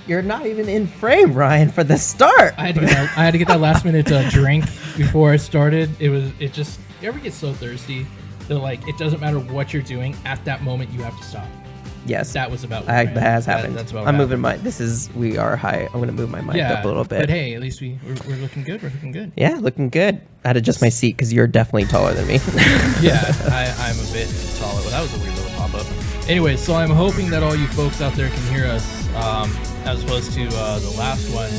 You're not even in frame, Ryan, for the start. I had to get that last minute drink before I started. You ever get so thirsty that like it doesn't matter what you're doing at that moment, you have to stop. Yes, that was about. That has happened. That's about. I'm moving my. We are high. I'm gonna move my mic up a little bit. But hey, at least we're looking good. We're looking good. Yeah, looking good. I had to adjust my seat because you're definitely taller than me. Yeah, I'm a bit taller. Well, that was a weird little pop up. Anyway, so I'm hoping that all you folks out there can hear us, as opposed to the last one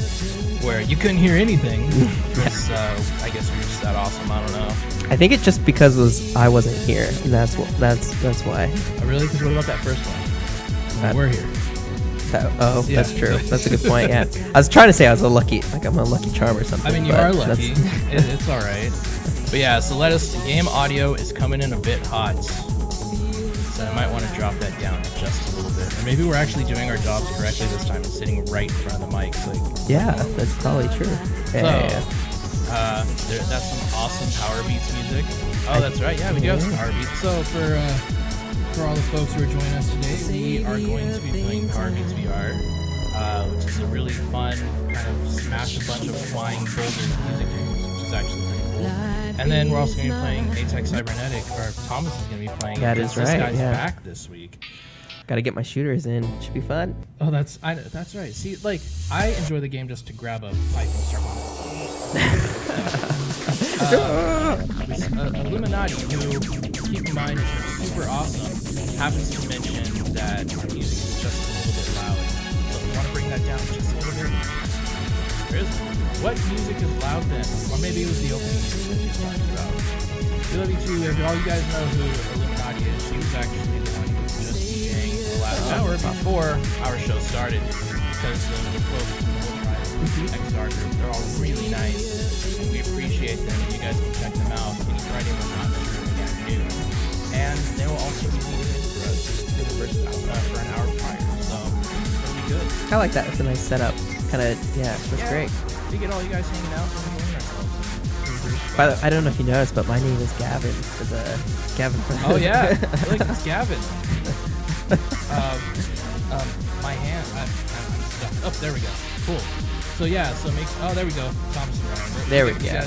where you couldn't hear anything. Because I guess we were just that awesome. I don't know. I think it's just because I wasn't here, and that's why. Oh, really? Because what about that first one? We're here. That's true. That's a good point. Yeah, I was trying to say I'm a lucky charm or something. I mean, you are lucky. It's all right. But yeah, so game audio is coming in a bit hot. So I might want to drop that down just a little bit. Or maybe we're actually doing our jobs correctly this time and sitting right in front of the mics. Yeah, that's probably true. That's some awesome PowerBeats music. Oh, that's right. Yeah, we do have some PowerBeats. So for all the folks who are joining us today, we are going to be playing PowerBeatsVR, which is a really fun kind of smash a bunch of flying boulders music game, which is actually pretty cool. And then we're also going to be playing A-Tech Cybernetic, or Thomas is going to be playing. That is right. This guy's back this week. Got to get my shooters in. Should be fun. Oh, that's right. See, like, I enjoy the game just to grab a pipe and start Illuminati, who, keep in mind, is super awesome, happens to mention that our music is just a little bit loud. So we want to bring that down just a little bit. What music is loud then? Or maybe it was the opening music that she's talking about. We love you too. If all you guys know who Illuminati is, she was actually the one who was just DJing the last hour before our show started. Because the folks from the whole tribe, XR group, they're all really nice. And we appreciate them. You guys can check them out any Friday when we're not streaming at noon. And they will also be leading in for us for an hour prior. So it'll be good. I like that. It's a nice setup. That's great. We get all you guys hanging out and enjoying ourselves. By the way, I don't know if you noticed, but my name is Gavin. Gavin. Oh yeah, look, it's Gavin. My hand. I'm stuck. Oh, there we go. Cool. So yeah, there we go. Thomas and Ryan. There we go.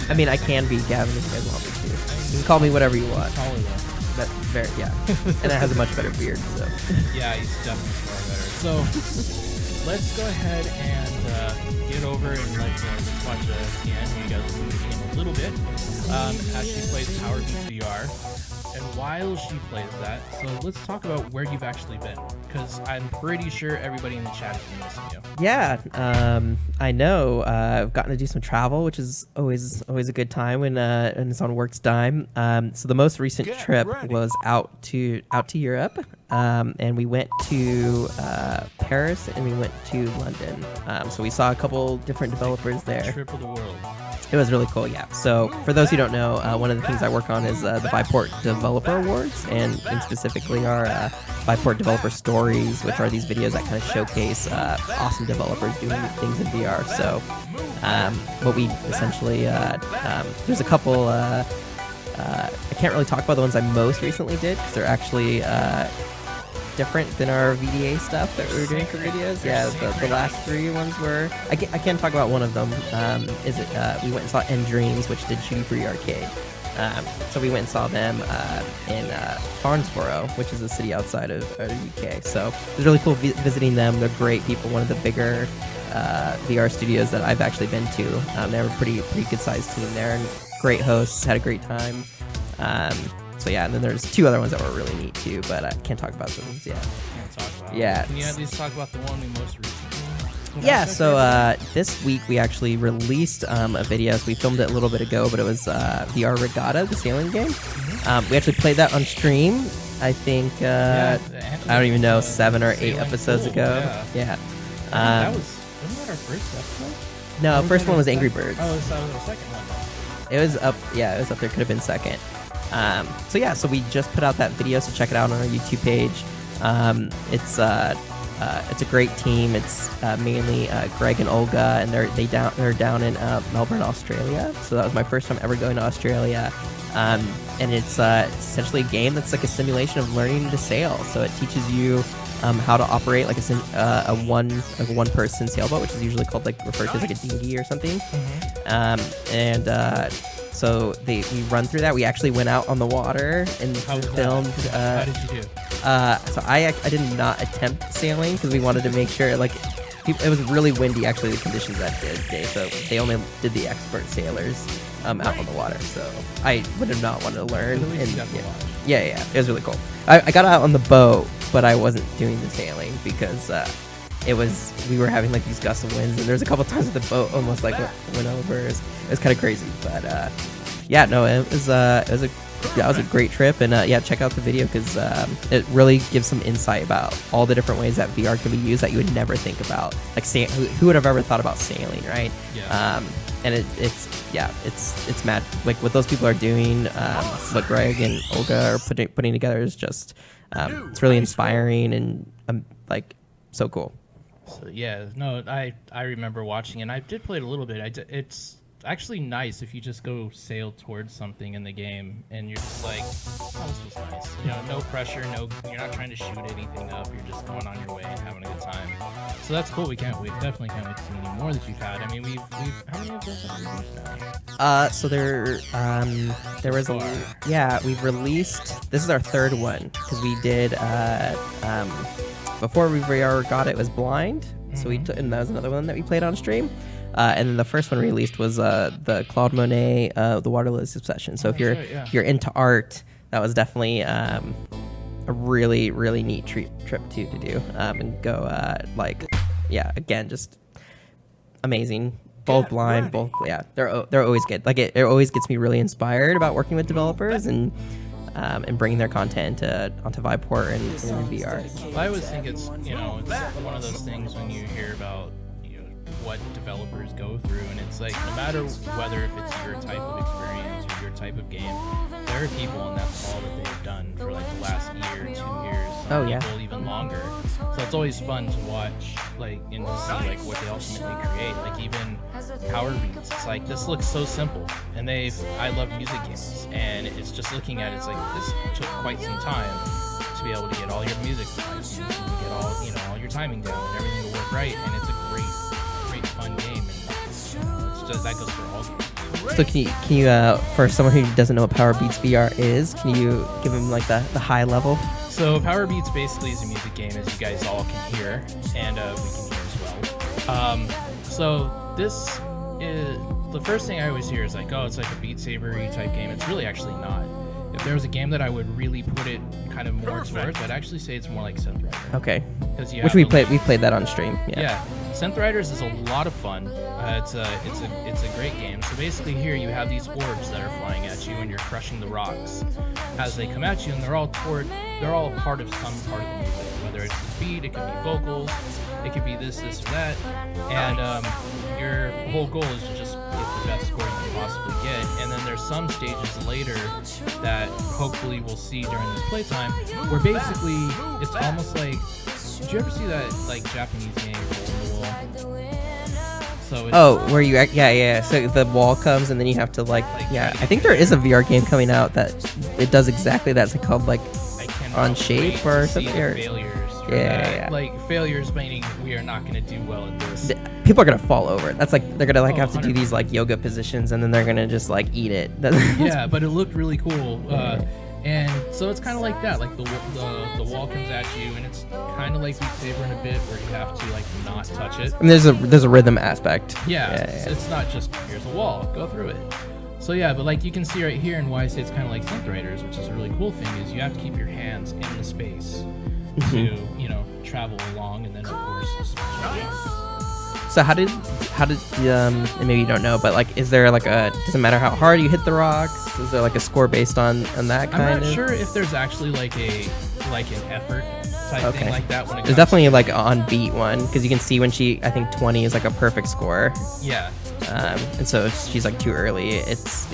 I mean, I can be Gavin if you guys want me to. You can call me whatever you want. Taller though. That's very and it has a much better beard. So. Yeah, he's definitely far better. So. Let's go ahead and get over and let's watch Tian, who you guys will see in a little bit, as she plays PowerBeatsVR. And while she plays that, so let's talk about where you've actually been, because I'm pretty sure everybody in the chat has been missing you. Yeah, I know. I've gotten to do some travel, which is always a good time when it's on work's dime. So the most recent trip was out to Europe. And we went to Paris and we went to London. So we saw a couple different developers there. Trip of the world. It was really cool, yeah. So for those who don't know, one of the things I work on is the Viveport Developer Awards, and specifically our Viveport Developer Stories, which are these videos that kind of showcase awesome developers doing things in VR. So what we essentially, there's a couple, I can't really talk about the ones I most recently did, because they're actually different than our VDA stuff that we were doing for videos. Yeah, the last three ones were... I can't talk about one of them. We went and saw End Dreams, which did Shooty Free Arcade. So we went and saw them in Farnsborough, which is a city outside of the UK. So it was really cool visiting them. They're great people. One of the bigger VR studios that I've actually been to. They have a pretty good sized team there, and great hosts. Had a great time. So yeah, and then there's two other ones that were really neat too, but I can't talk about those yet. Can't talk about. Yeah. Can you at least talk about the one we most recently? Yeah. So this week we actually released a video. So we filmed it a little bit ago, but it was VR Regatta, the sailing game. We actually played that on stream. I think I don't even know 7 or 8 episodes ago. Yeah. Wasn't that our first episode? No, first one was Angry Birds. Oh, so that was our second one. It was up. Yeah, it was up there. Could have been second. So we just put out that video, so check it out on our YouTube page. It's a great team. It's mainly Greg and Olga, and they're down in Melbourne, Australia. So that was my first time ever going to Australia. And it's essentially a game that's like a simulation of learning to sail. So it teaches you how to operate like a one person sailboat, which is usually called like referred to as like a dinghy or something. So we run through that. We actually went out on the water and filmed. How did you do? So I did not attempt sailing because we wanted to make sure like it was really windy actually the conditions that day, so they only did the expert sailors out on the water. So I would have not wanted to learn. Yeah, it was really cool. I got out on the boat, but I wasn't doing the sailing because we were having like these gusts of winds, and there's a couple times the boat almost like went over. It was kind of crazy, but it was a great trip, and check out the video because it really gives some insight about all the different ways that VR can be used that you would never think about. Like who would have ever thought about sailing, right? Yeah. And it's mad. Like what those people are doing, what Greg and Olga are putting together is just it's really inspiring and like so cool. So yeah, no, I remember watching, and I did play it a little bit. It's actually nice if you just go sail towards something in the game and you're just like, oh, this was nice. You know, no pressure, you're not trying to shoot anything up. You're just going on your way and having a good time. So that's cool. We definitely can't wait to see any more that you've had. I mean, we've how many of those have we released now? So there was we've released. This is our third one because we did before we got it was Blind. So and that was another one that we played on stream. And then the first one released was the Claude Monet, the Waterlilies Obsession. So if you're into art, that was definitely a really, really neat trip to do and go again, just amazing. Both Blind, they're always good. Like it always gets me really inspired about working with developers and bringing their content onto Viveport and VR. Well, I always think it's one of those things when you hear about what developers go through, and it's like no matter whether if it's your type of experience or your type of game, there are people and that's all that they've done for like the last year, 2 years, some people even longer. So it's always fun to watch and to see like what they ultimately create. Like even PowerBeats, it's like this looks so simple, and I love music games, and it's just looking at it's like this took quite some time to be able to get all your music nice and get all your timing down and everything to work right, and it's a great fun game, and it's just that goes for all games. So can you for someone who doesn't know what PowerBeatsVR is, can you give them like the high level? So PowerBeats basically is a music game, as you guys all can hear, and we can hear as well. So this is the first thing I always hear is like, oh, it's like a Beat Saber-y type game. It's really actually not. If there was a game that I would really put it kind of more towards, I'd actually say it's more like Synth Riders. Okay. Which we played that on stream. Yeah. Synth Riders is a lot of fun. It's a great game. So basically here you have these orbs that are flying at you, and you're crushing the rocks as they come at you, and they're all a part of some part of the music. Whether it's the beat, it could be vocals, it could be this or that, and your whole goal is to just get the best score you can possibly get. And then there's some stages later that hopefully we'll see during this playtime where basically it's almost like, did you ever see that like Japanese game Hole in the Wall? So where you so the wall comes and then you have to I think there is a VR game coming out that it does exactly that. It's called like On Shape or something. Like failures meaning we are not going to do well at this. People are going to fall over. That's like they're going to have to do these like yoga positions, and then they're going to just like eat it. Yeah, but it looked really cool. And so it's kind of like that. Like the wall comes at you, and it's kind of like Beat Saber in a bit where you have to like not touch it. And there's a rhythm aspect. Yeah. It's not just here's a wall, go through it. So yeah, but like you can see right here, and why I say it's kind of like Synth Riders, which is a really cool thing, is you have to keep your hands in the space to travel along, and then of course. So how did and maybe you don't know, but like, is there like does it matter how hard you hit the rocks? Is there like a score based on that kind of? I'm not sure if there's actually like an effort type thing like that. There's definitely like an on beat one, because you can see when I think 20 is like a perfect score. Yeah. And so if she's like too early, it's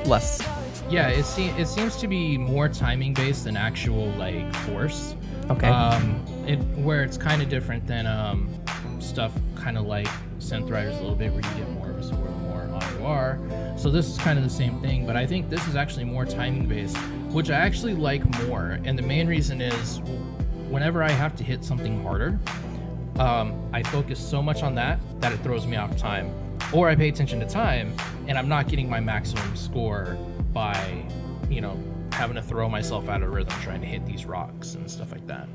less. Yeah, it seems to be more timing based than actual like force. Okay. Where it's kind of different than stuff kind of like Synth Riders a little bit, where you get more of a score the more on you are. So this is kind of the same thing, but I think this is actually more timing based, which I actually like more. And the main reason is whenever I have to hit something harder, I focus so much on that it throws me off time, or I pay attention to time and I'm not getting my maximum score by, you know, having to throw myself out of rhythm trying to hit these rocks and stuff like that.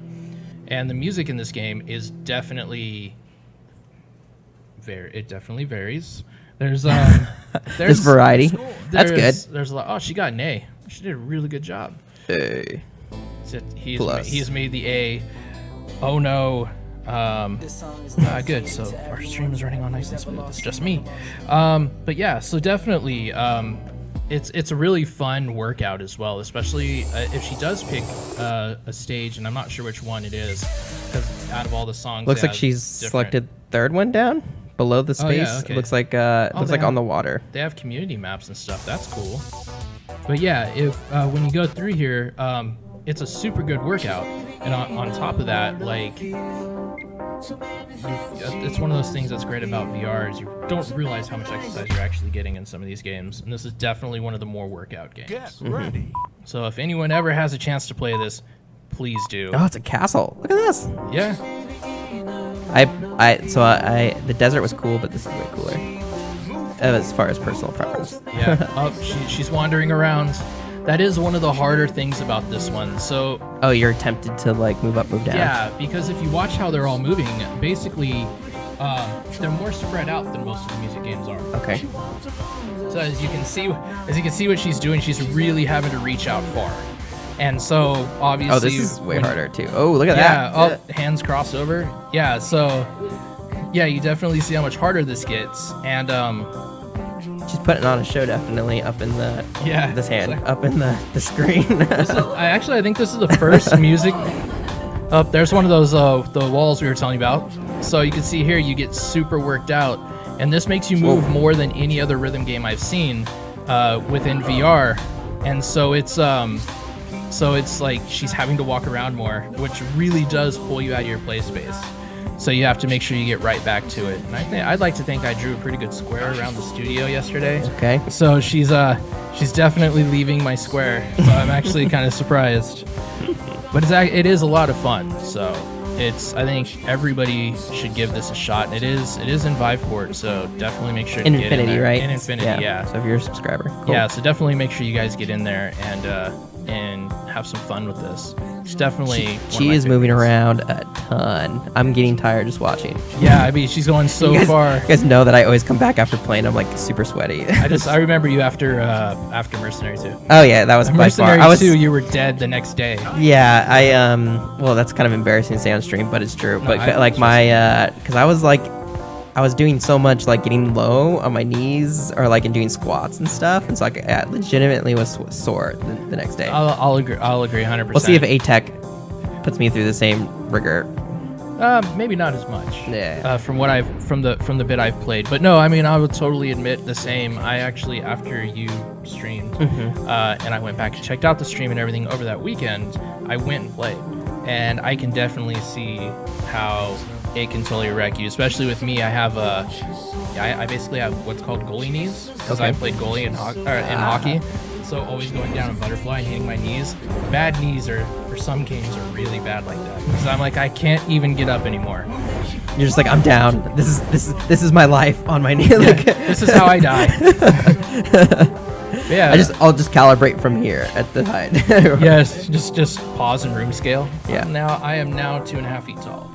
And the music in this game is definitely it definitely varies. There's there's variety. That's good. There's a lot. Oh, she got an A. She did a really good job. Hey. He's made the A. Oh no. Good. So our stream is running on nice and smooth. It's just me. But yeah. So definitely. It's a really fun workout as well, especially if she does pick a stage, and I'm not sure which one it is, because out of all the songs, looks like she's selected third one down below the space. Yeah, okay. It looks like on the water. They have community maps and stuff. That's cool. But yeah, if when you go through here, it's a super good workout, and on top of that, like, it's one of those things that's great about VR is you don't realize how much exercise you're actually getting in some of these games, and this is definitely one of the more workout games. Get ready. So if anyone ever has a chance to play this, please do. Oh, it's a castle. Look at this. Yeah. The desert was cool, but this is way cooler. As far as personal preference. Yeah. Oh, she's wandering around. That is one of the harder things about this one. So. Oh, you're tempted to like move up, move down. Yeah, because if you watch how they're all moving, basically, they're more spread out than most of the music games are. Okay. So as you can see what she's doing, she's really having to reach out far. And so obviously. Oh, this is way harder too. Oh, look at that. Yeah. Oh, hands crossed over. Yeah. So, yeah, you definitely see how much harder this gets, and she's putting on a show, definitely up in the this hand like, up in the screen. I think this is the first music. Oh, there's one of those the walls we were telling you about. So you can see here you get super worked out, and this makes you move more than any other rhythm game I've seen within VR, and so it's like she's having to walk around more, which really does pull you out of your play space. So you have to make sure you get right back to it. And I'd like to think I drew a pretty good square around the studio yesterday. Okay. So she's definitely leaving my square. So I'm actually kind of surprised. But it is a lot of fun. So I think everybody should give this a shot. And it is in Viveport, so definitely make sure to get in there. Right? In Infinity, yeah. So if you're a subscriber. Cool. Yeah, so definitely make sure you guys get in there and have some fun with this. It's definitely she is moving around a ton. I'm getting tired just watching. Yeah, I mean, she's going so far. You guys know that I always come back after playing. I'm like super sweaty. I remember you after Mercenary 2. Oh yeah, that was by far. Mercenary 2, you were dead the next day. Yeah, well, that's kind of embarrassing to say on stream, but it's true. But because I was doing so much like getting low on my knees or like and doing squats and stuff, and so like I legitimately was sore the next day. I'll agree 100%. We'll see if A-Tech puts me through the same rigor. Maybe not as much. Yeah. From the bit I've played, but no, I mean I would totally admit the same. I actually after you streamed, and I went back and checked out the stream and everything over that weekend, I went and played, and I can definitely see how it can totally wreck you, especially with me. I basically have what's called goalie knees because I played goalie in hockey. So always going down a butterfly and hitting my knees. Bad knees for some games are really bad like that because I'm like I can't even get up anymore. You're just like I'm down. This is my life on my knee. Like, this is how I die. Yeah, I'll just calibrate from here at the height. Yes, just pause and room scale. Yeah. I am now 2.5 feet tall.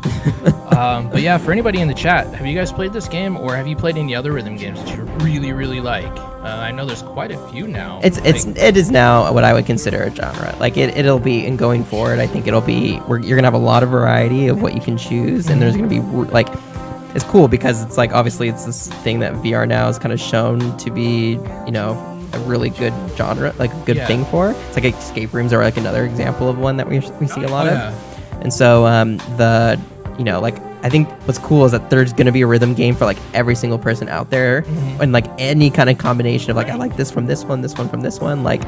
But yeah, for anybody in the chat, have you guys played this game, or have you played any other rhythm games that you really, really like? I know there's quite a few now. It is now what I would consider a genre. Like it'll be, and going forward, I think it'll be you're gonna have a lot of variety of what you can choose, and there's gonna be like. It's cool because it's like obviously it's this thing that VR now is kind of shown to be, a really good genre, like a good thing for. It's like escape rooms are like another example of one that we see a lot of. And so I think what's cool is that there's gonna be a rhythm game for like every single person out there, and like any kind of combination of like I like this from this one from this one. Like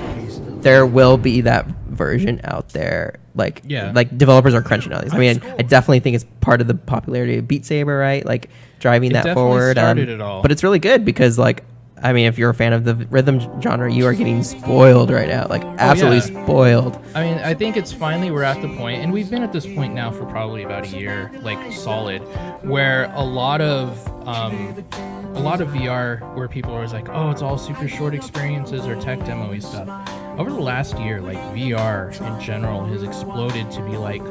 there will be that version out there. Like developers are crunching on these. I mean, I definitely think it's part of the popularity of Beat Saber, right? Like driving that forward. Started it all. But it's really good because like I mean, if you're a fan of the rhythm genre, you are getting spoiled right now, like absolutely spoiled. I mean, I think it's finally we're at the point, and we've been at this point now for probably about a year, like solid, where a lot of VR, where people are always like, oh, it's all super short experiences or tech demo-y stuff. Over the last year, like VR in general has exploded to be like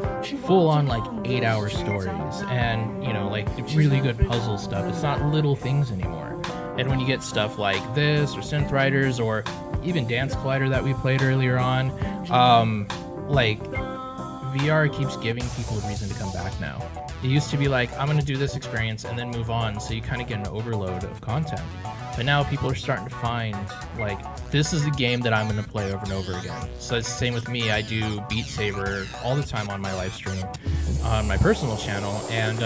full-on like 8-hour stories, and you know, like really good puzzle stuff. It's not little things anymore. And when you get stuff like this, or Synth Riders, or even Dance Collider that we played earlier on, like VR keeps giving people a reason to come back now. It used to be like, I'm going to do this experience and then move on, so you kind of get an overload of content. But now people are starting to find, like, this is the game that I'm going to play over and over again. So it's the same with me. I do Beat Saber all the time on my live stream, on my personal channel, and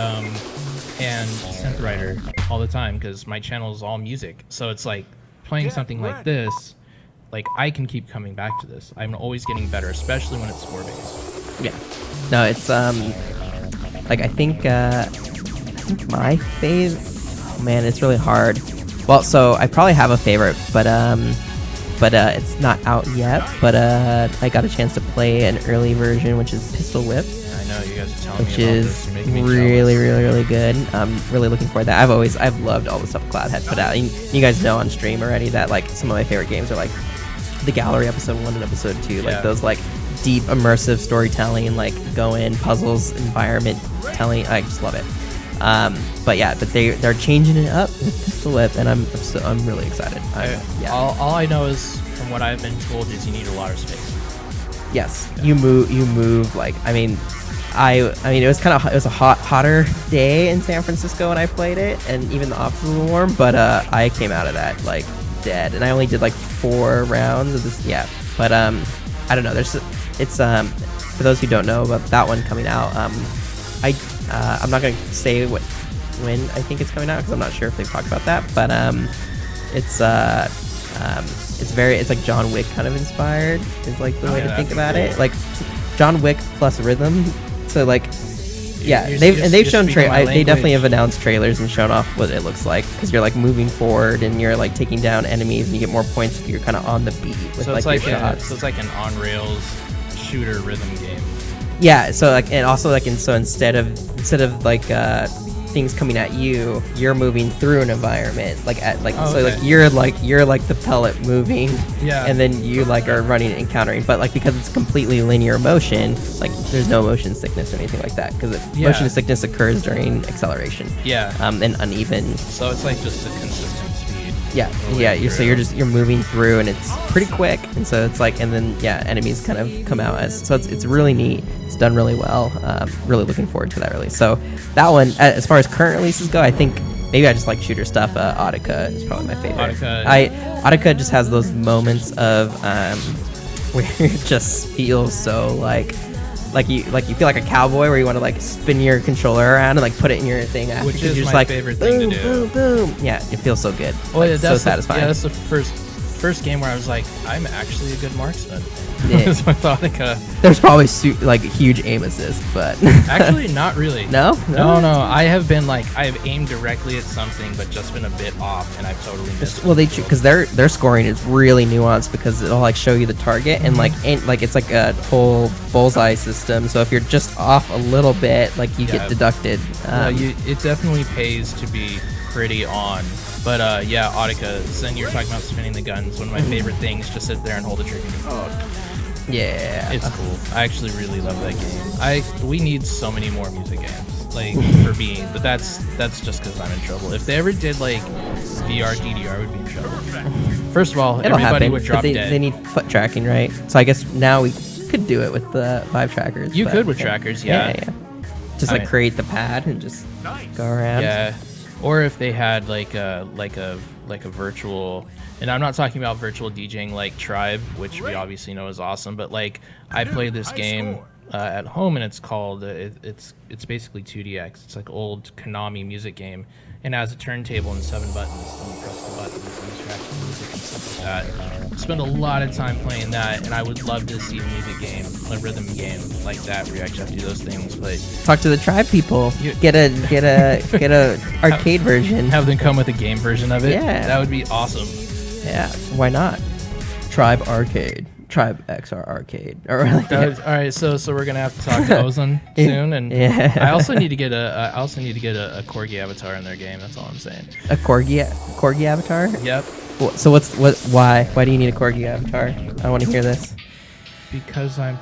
Synth Rider all the time, because my channel is all music. So it's like, playing something like this, like, I can keep coming back to this. I'm always getting better, especially when it's score-based. Yeah. No, it's, like, I think my favorite, oh man, it's really hard. Well, so I probably have a favorite, but it's not out yet. But I got a chance to play an early version, which is Pistol Whip. I know you guys are telling which me about is this. You're making me really, jealous. really good. I'm really looking forward to that. I've loved all the stuff Cloud had put out. You guys know on stream already that like some of my favorite games are like the Gallery episode 1 and episode 2, like those like deep immersive storytelling, like go in puzzles, environment telling. I just love it. But yeah, but they're changing it up with Pistol Whip, and I'm really excited. All I know is, from what I've been told, is you need a lot of space. Yes, you move like, I mean it was a hotter day in San Francisco when I played it, and even the office was warm, but I came out of that like dead, and I only did like 4 rounds of this. Yeah, but I don't know. It's for those who don't know about that one coming out. I'm not gonna say when I think it's coming out, because I'm not sure if they've talked about that, but it's like John Wick kind of inspired is like the way to think about it, like John Wick plus rhythm. So like, yeah, they've shown they definitely have announced trailers and shown off what it looks like, because you're like moving forward and you're like taking down enemies and you get more points if you're kind of on the beat with so like your shots. So it's like an on rails shooter rhythm game. Yeah, so like, and also like, and so instead of like things coming at you, you're moving through an environment, like at like so like you're like the pellet moving, and then you like are running and encountering, but like because it's completely linear motion, like there's no motion sickness or anything like that, because motion sickness occurs during acceleration, and uneven. So it's like just a consistent speed. So you're moving through, and it's pretty quick, and so it's like, and then enemies kind of come out as, so it's really neat. It's done really well. Really looking forward to that release. So that one, as far as current releases go, I think maybe I just like shooter stuff. Audica is probably my favorite. Audica just has those moments of where you just feel so like you feel like a cowboy, where you want to like spin your controller around and like put it in your thing after, which is you're just my like, favorite thing to do. Boom, boom. Yeah, it feels so good. Well, like, so satisfying. That's the first game where I was like, I'm actually a good marksman. Yeah. With Audica. There's probably like huge aim assist, but actually not really. No. I have aimed directly at something, but just been a bit off, and I've totally missed it. Well, because their scoring is really nuanced, because it'll like show you the target, and like it's like a whole bullseye system. So if you're just off a little bit, like you get deducted. It definitely pays to be pretty on. But Audica. So then you're talking about spinning the guns. One of my favorite things, just sit there and hold the trigger. Yeah, it's cool. I actually really love that game. We need so many more music games, like for me. But that's just because I'm in trouble. If they ever did like VR DDR, would be in trouble. First of all, everybody would drop dead. They need foot tracking, right? So I guess now we could do it with the Vive trackers. You could with trackers, yeah. Just create the pad and just go around. Yeah. Or if they had like a virtual, and I'm not talking about virtual DJing like Tribe, which we obviously know is awesome, but like I played this game at home, and it's called it's basically 2DX. It's like old Konami music game, and it has a turntable and 7 buttons, and you press the buttons and you track the music and stuff like that. Spend a lot of time playing that, and I would love to see a music game, a rhythm game like that where you actually have to do those things. But talk to the tribe people. Get a arcade version. Have them come with a game version of it. Yeah, that would be awesome. Yeah, why not? Tribe Arcade. Tribe XR Arcade. All right, so we're gonna have to talk to Ozone soon, and I also need to get a Corgi Avatar in their game. That's all I'm saying. A Corgi Avatar? Yep. So why do you need a Corgi Avatar? I want to hear this. Because none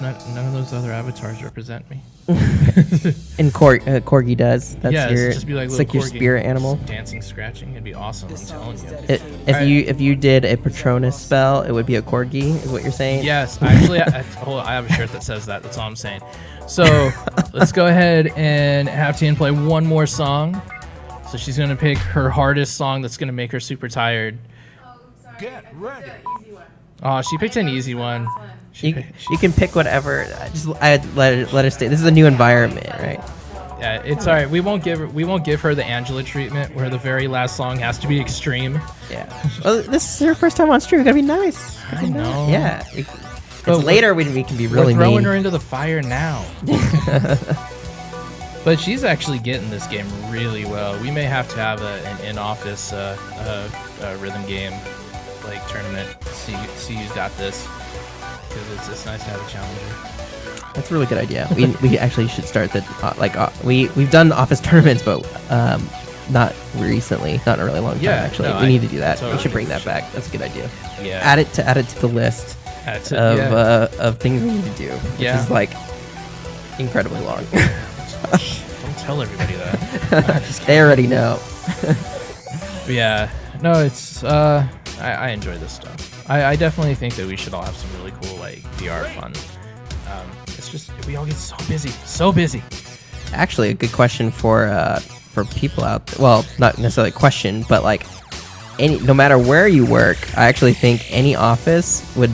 of those other avatars represent me. And Corgi does. That's just be like it's like your spirit animal. Dancing, scratching, it'd be awesome. I'm telling you. If you did a Patronus spell, it would be a Corgi. Is what you're saying? Yes, actually, I have a shirt that says that. That's all I'm saying. So let's go ahead and have Tien play one more song. So she's gonna pick her hardest song that's gonna make her super tired. Oh, sorry. Get ready. Oh, she picked an easy one. You can pick whatever. I let her stay. This is a new environment, right? Yeah, it's all right. We won't give her the Angela treatment where the very last song has to be extreme. Yeah. Well, this is her first time on stream. It's gotta be nice. I know. Yeah. But later we can be really we're throwing mean. her into the fire now. But she's actually getting this game really well. We may have to have an in-office rhythm game like tournament. See who's got this. Because it's nice to have a challenger. That's a really good idea. We actually should start we've done office tournaments, but not recently, not in a really long time. Actually, we need to do that. Totally we should bring that back. That's a good idea. Yeah. Add it to the list of things we need to do, which is like incredibly long. Don't tell everybody that. They already know. Yeah. No, it's I enjoy this stuff. I definitely think that we should all have some really cool like VR fun. It's just we all get so busy. Actually, a good question for people out there. Well, not necessarily a question, but like no matter where you work, I actually think any office would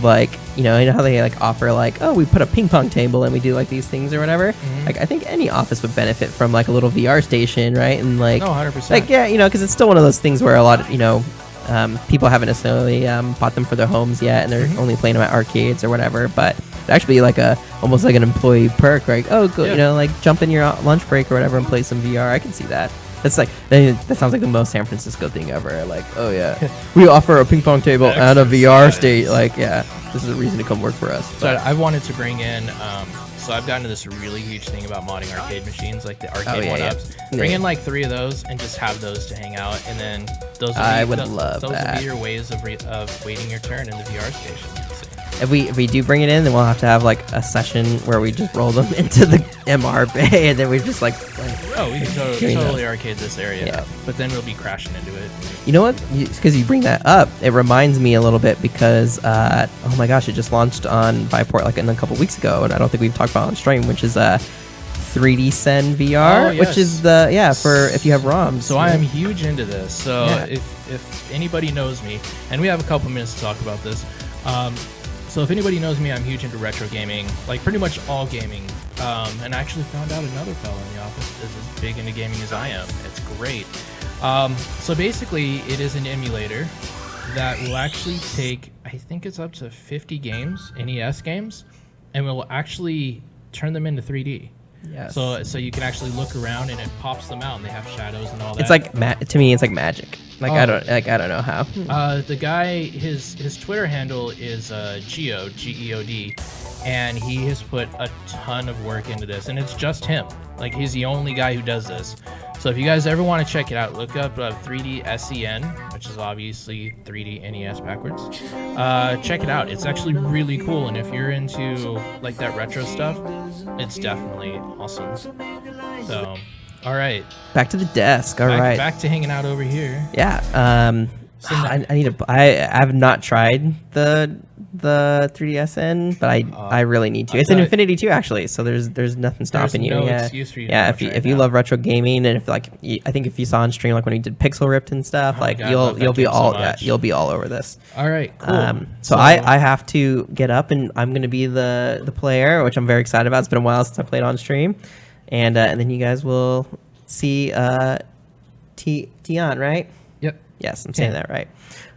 you know how they like offer like, oh, we put a ping pong table and we do like these things or whatever. Mm-hmm. Like I think any office would benefit from like a little VR station, right? And like, 100%. Like because it's still one of those things where a lot of people haven't necessarily bought them for their homes yet, and they're only playing them at arcades or whatever. But it'd actually be like almost like an employee perk, right? Oh, go, like jump in your lunch break or whatever and play some VR. I can see that. That's that sounds like the most San Francisco thing ever. Like, oh yeah, we offer a ping pong table and a VR state. Like, yeah, this is a reason to come work for us. So I wanted to bring in. So I've gotten to this really huge thing about modding arcade machines, like the arcade one-ups. Bring in like 3 of those and just have those to hang out, and then those will be your ways of waiting your turn in the VR station. If we do bring it in, then we'll have to have like a session where we just roll them into the MR bay, and then we just like we can totally arcade this area, but then we'll be crashing into it. You know what? Because you bring that up, it reminds me a little bit because oh my gosh, it just launched on Viveport like a couple weeks ago, and I don't think we've talked about it on stream, which is 3D Sen VR, which is for if you have ROMs. So I am huge into this. So if anybody knows me, and we have a couple minutes to talk about this. So if anybody knows me, I'm huge into retro gaming, like pretty much all gaming. And I actually found out another fellow in the office is as big into gaming as I am. It's great. So basically, it is an emulator that will actually take, I think it's up to 50 games, NES games, and will actually turn them into 3D. Yes. So you can actually look around and it pops them out, and they have shadows and all that. It's like to me, it's like magic. Like I don't know how. The guy, his Twitter handle is Geod, Geod, and he has put a ton of work into this, and it's just him. Like he's the only guy who does this. So if you guys ever want to check it out, look up 3D SEN, which is obviously 3D NES backwards. Check it out. It's actually really cool, and if you're into like that retro stuff, it's definitely awesome. So, all right. Back to the desk. All right. Back to hanging out over here. Yeah. I have not tried the the 3DS in, but I really need to. It's an Infinity 2 actually, so there's nothing stopping you. No Yeah, excuse for you. yeah. If you love retro gaming, and if I think if you saw on stream like when we did Pixel Ripped and stuff, God, you'll be all you'll be all over this. All right, cool. So I have to get up and I'm gonna be the player, which I'm very excited about. It's been a while since I played on stream, and then you guys will see Tion, right? Yep. Yes, I'm saying that right.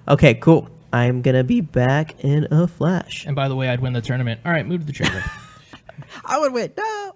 Okay, cool. I'm gonna be back in a flash. And by the way, I'd win the tournament. All right, move to the trailer. I would win. No.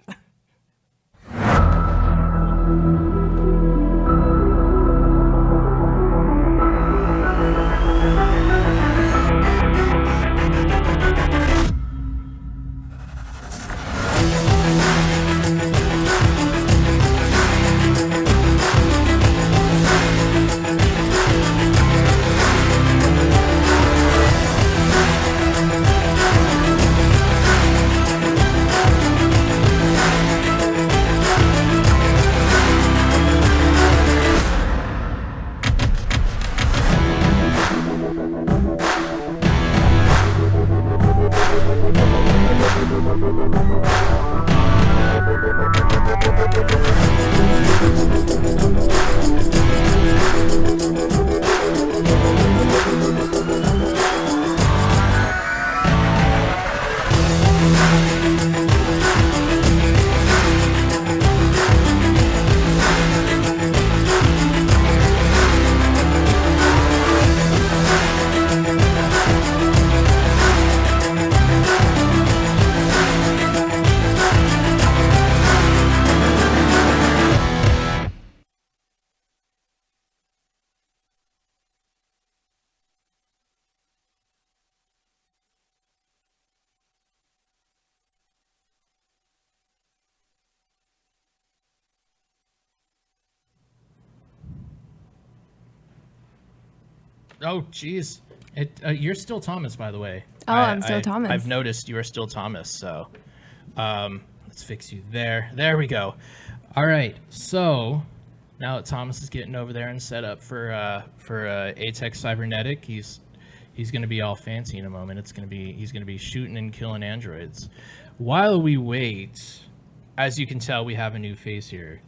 Oh, jeez. You're still Thomas, by the way. Oh, I'm still Thomas. I've noticed you are still Thomas, so let's fix you there. There we go. All right, so now that Thomas is getting over there and set up for A-Tech Cybernetic, he's going to be all fancy in a moment. He's going to be shooting and killing androids. While we wait, as you can tell, we have a new face here.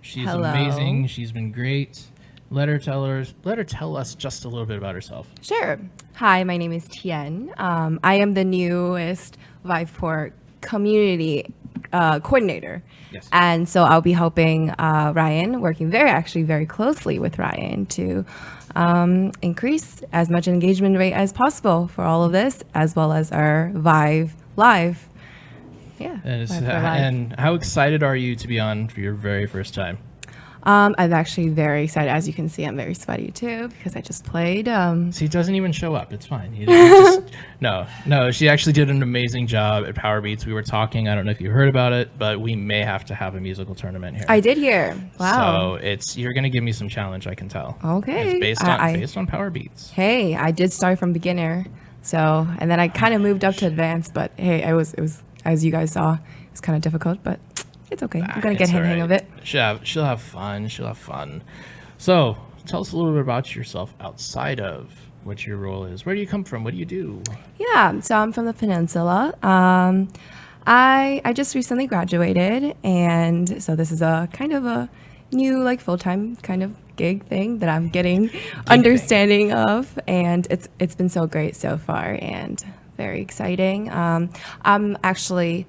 She's amazing. She's been great. Let her tell us just a little bit about herself. Sure. Hi, my name is Tien. I am the newest Viveport community coordinator. Yes. And so I'll be helping Ryan, working very closely with Ryan to increase as much engagement rate as possible for all of this, as well as our VIVE Live. Yeah. And how excited are you to be on for your very first time? I'm actually very excited. As you can see, I'm very sweaty too because I just played. See, it doesn't even show up. It's fine. No. She actually did an amazing job at PowerBeats. We were talking. I don't know if you heard about it, but we may have to have a musical tournament here. I did hear. Wow. So you're gonna give me some challenge. I can tell. Okay. It's based on PowerBeats. Hey, I did start from beginner, and then I kind of moved up to advanced. But hey, it was as you guys saw, it was kind of difficult, but. It's okay. I'm gonna get hang of it. She'll have fun. So, tell us a little bit about yourself outside of what your role is. Where do you come from? What do you do? Yeah, so I'm from the Peninsula. I just recently graduated, and so this is a kind of a new full-time kind of gig thing that I'm getting understanding of, and it's been so great so far and very exciting. I'm actually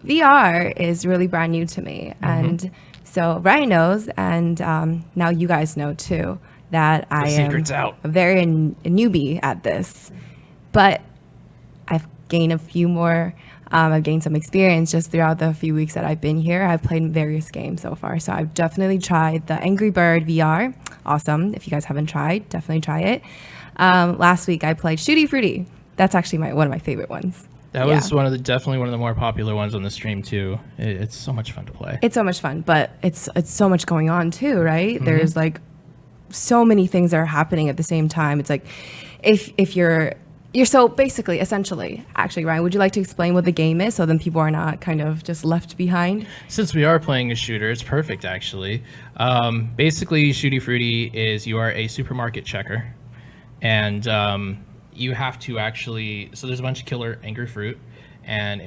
VR is really brand new to me. And so Ryan knows, and now you guys know too, that I am a very newbie at this. But I've gained a few more, I've gained some experience just throughout the few weeks that I've been here. I've played various games so far. So I've definitely tried the Angry Bird VR. Awesome. If you guys haven't tried, definitely try it. Last week I played Shooty Fruity. That's actually one of my favorite ones. That was definitely one of the more popular ones on the stream too. It's so much fun to play. It's so much fun, but it's so much going on too, right? There's so many things that are happening at the same time. It's like if you're so basically, essentially, actually, Ryan, would you like to explain what the game is so then people are not kind of just left behind? Since we are playing a shooter, it's perfect actually. Basically, Shooty Fruity is you are a supermarket checker, and you have to actually, so there's a bunch of killer angry fruit, and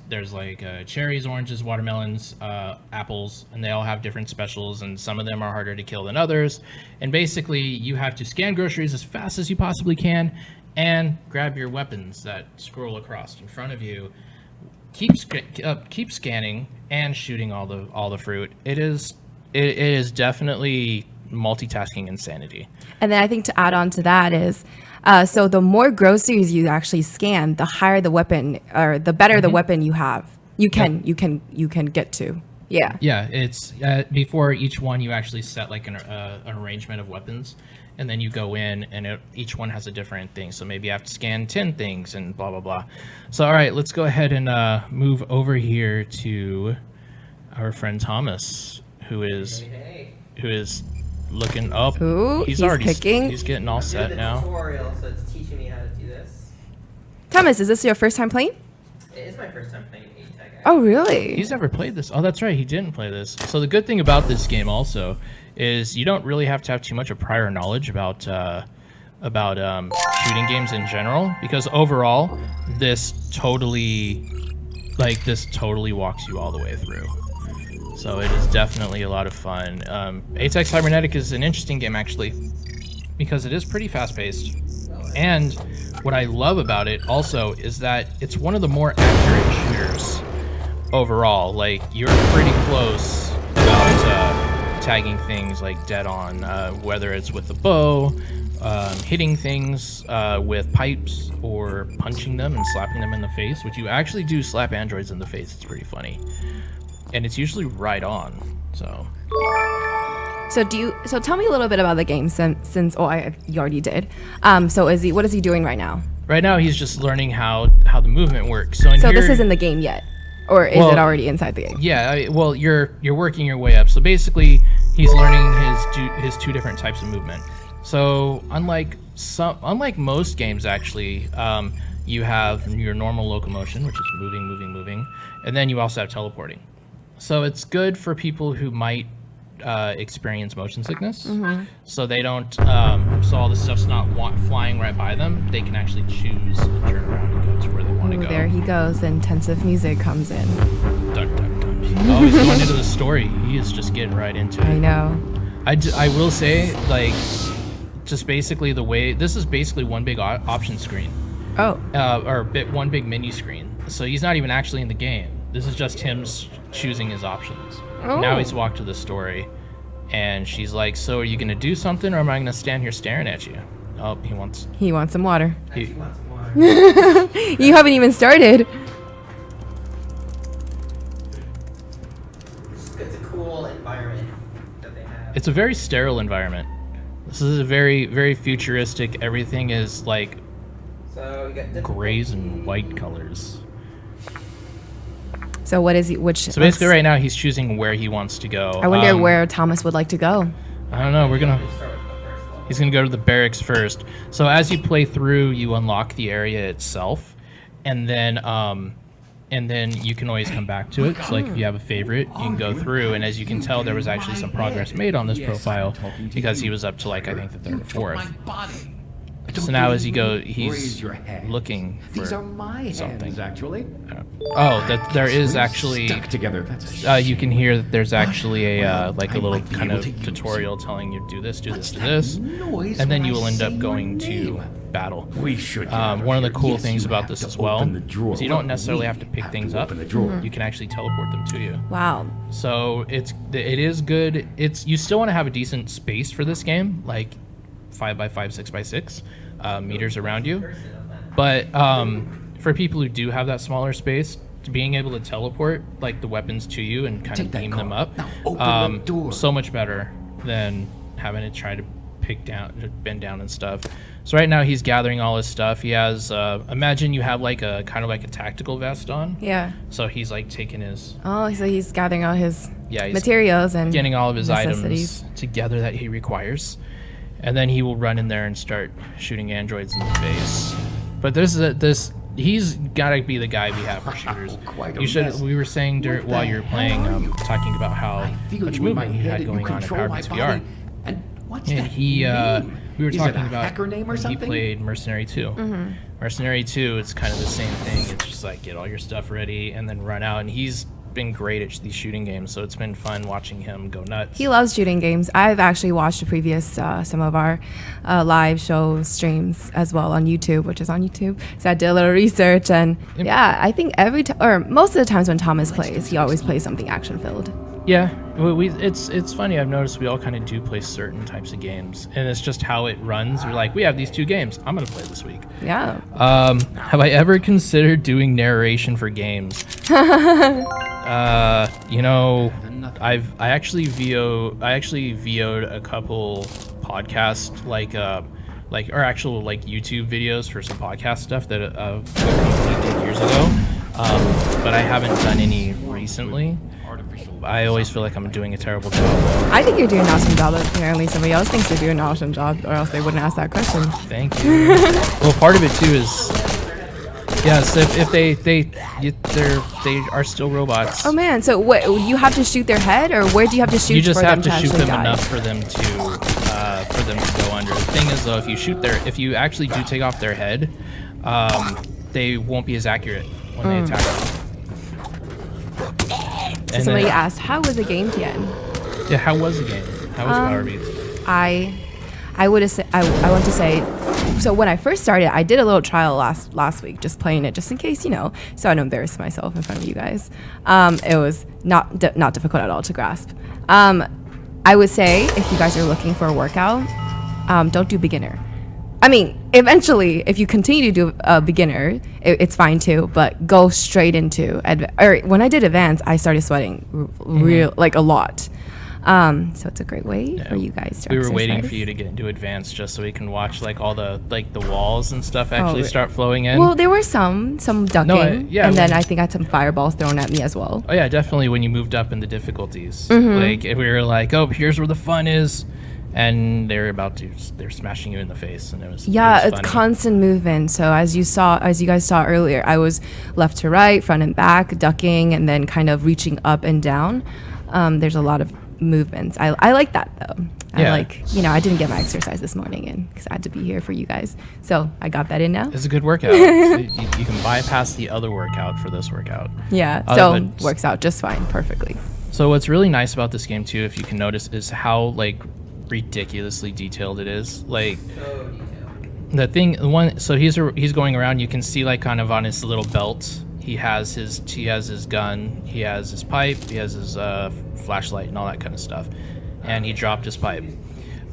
there's like cherries, oranges, watermelons, apples, and they all have different specials, and some of them are harder to kill than others. And basically you have to scan groceries as fast as you possibly can and grab your weapons that scroll across in front of you. Keep scanning and shooting all the fruit. It is definitely multitasking insanity. And then I think to add on to that is, so the more groceries you actually scan, the higher the weapon, or the better the weapon you have. You can get to. Yeah. Yeah. It's before each one you actually set like an arrangement of weapons, and then you go in and each one has a different thing. So maybe you have to scan 10 things and blah blah blah. So all right, let's go ahead and move over here to our friend Thomas, who is looking up. Ooh, he's already picking. He's getting all set now. Tutorial, so it's teaching me how to do this. Thomas, is this your first time playing? It is my first time playing A-Tech. Oh, really? He's never played this. Oh, that's right. He didn't play this. So the good thing about this game also is you don't really have to have too much of prior knowledge about shooting games in general, because overall this totally walks you all the way through. So it is definitely a lot of fun. A-Tech Cybernetic is an interesting game actually, because it is pretty fast-paced. And what I love about it also is that it's one of the more accurate shooters overall. Like, you're pretty close about tagging things like dead on, whether it's with the bow, hitting things with pipes, or punching them and slapping them in the face, which you actually do slap androids in the face. It's pretty funny. And it's usually right on. So tell me a little bit about the game since you already did. What is he doing right now? Right now he's just learning how the movement works. So this isn't the game yet, or is it already inside the game? Yeah, you're working your way up. So basically he's learning his two different types of movement. So unlike most games actually, you have your normal locomotion, which is moving, and then you also have teleporting. So it's good for people who might experience motion sickness. So they don't, so all this stuff's not flying right by them. They can actually choose to turn around and go to where they want to go. There he goes. Intensive music comes in. Duck, duck, duck. Oh, he's going into the story. He is just getting right into it. I know. I will say, like, just basically this is basically one big option screen. Oh. One big menu screen. So he's not even actually in the game. This is just him choosing his options. Oh. Now he's walked to the story, and she's like, "So are you gonna do something, or am I gonna stand here staring at you?" Oh, he wants some water. He wants some water. You haven't even started. It's a cool environment that they have. It's a very sterile environment. This is a very, very futuristic. Everything is like grays and white colors. So what is he? So basically, right now he's choosing where he wants to go. I wonder where Thomas would like to go. I don't know. He's gonna go to the barracks first. So as you play through, you unlock the area itself, and then you can always come back to it. So like if you have a favorite, you can go through. And as you can tell, there was actually some progress made on this profile because he was up to like I think the third or fourth. So now as you go, he's looking for something. Actually. Oh, there is actually. Stuck together. You can hear that there's actually a little kind of tutorial telling you do this, and then you will end up going to battle. We should. One of the cool things about this as well is you don't necessarily have to pick things up. You can actually teleport them to you. Wow. So it is good. You still want to have a decent space for this game, like 5x5, 6x6 meters around you. But for people who do have that smaller space, being able to teleport like the weapons to you and kind of beam them up, so much better than having to try to bend down and stuff. So right now he's gathering all his stuff. He has imagine you have like a kind of like a tactical vest on. Yeah. So he's like taking his. Oh, so he's gathering all his materials and getting all of his items together that he requires. And then he will run in there and start shooting androids in the face. But he's gotta be the guy we have for shooters. We were saying while you were playing, talking about how much movement he had going on in PowerBeatsVR. What's And that he, name? we were Is talking it a about hacker name or when something? he played Mercenary 2. Mercenary 2, it's kind of the same thing. It's just like get all your stuff ready and then run out. And he's been great at these shooting games, so it's been fun watching him go nuts. He loves shooting games. I've actually watched the previous some of our live show streams as well on YouTube, which is on YouTube. So I did a little research, and yeah, I think every time or most of the times when Thomas plays, he always plays something action filled. Yeah, it's funny. I've noticed we all kind of do play certain types of games, and it's just how it runs. We're like, we have these 2 games. I'm gonna play this week. Yeah. Have I ever considered doing narration for games? You know, I actually VO'd a couple podcast or actual like YouTube videos for some podcast stuff that a company did years ago, but I haven't done any recently. I always feel like I'm doing a terrible job. I think you're doing an awesome job. Apparently, somebody else thinks you're doing an awesome job, or else they wouldn't ask that question. Thank you. Well, part of it too is, yes, if they are still robots. Oh man! So what? You have to shoot their head, or where do you have to shoot? You just for have them to shoot actually them die? enough for them to go under. The thing is, though, if you actually do take off their head, they won't be as accurate when they attack them. So somebody asked, "How was the game, Tien?" Yeah, how was the game? How was PowerBeats? I would have said I want to say. So when I first started, I did a little trial last week, just playing it, just in case, so I don't embarrass myself in front of you guys. It was not difficult at all to grasp. I would say if you guys are looking for a workout, don't do beginner. I mean, eventually, if you continue to do a beginner, it's fine too. But go straight into when I did advanced, I started sweating a lot. So it's a great way for you guys to. We were exercise. waiting for you to get into advanced just so we can watch like all the the walls and stuff actually start flowing in. Well, there were some ducking, and then I think I had some fireballs thrown at me as well. Oh yeah, definitely when you moved up in the difficulties, like we were like, oh, here's where the fun is. And they're smashing you in the face, and it was it's funny. constant movement. So as you guys saw earlier, I was left to right, front and back, ducking, and then kind of reaching up and down. There's a lot of movements. I like that though. Yeah. I didn't get my exercise this morning in because I had to be here for you guys, so I got that in now. It's a good workout. you can bypass the other workout for this workout. Yeah, so works out just fine, perfectly. So what's really nice about this game too, if you can notice, is how ridiculously detailed it is. So he's going around, you can see kind of on his little belt he has his gun, he has his pipe, he has his flashlight and all that kind of stuff, and he dropped his pipe.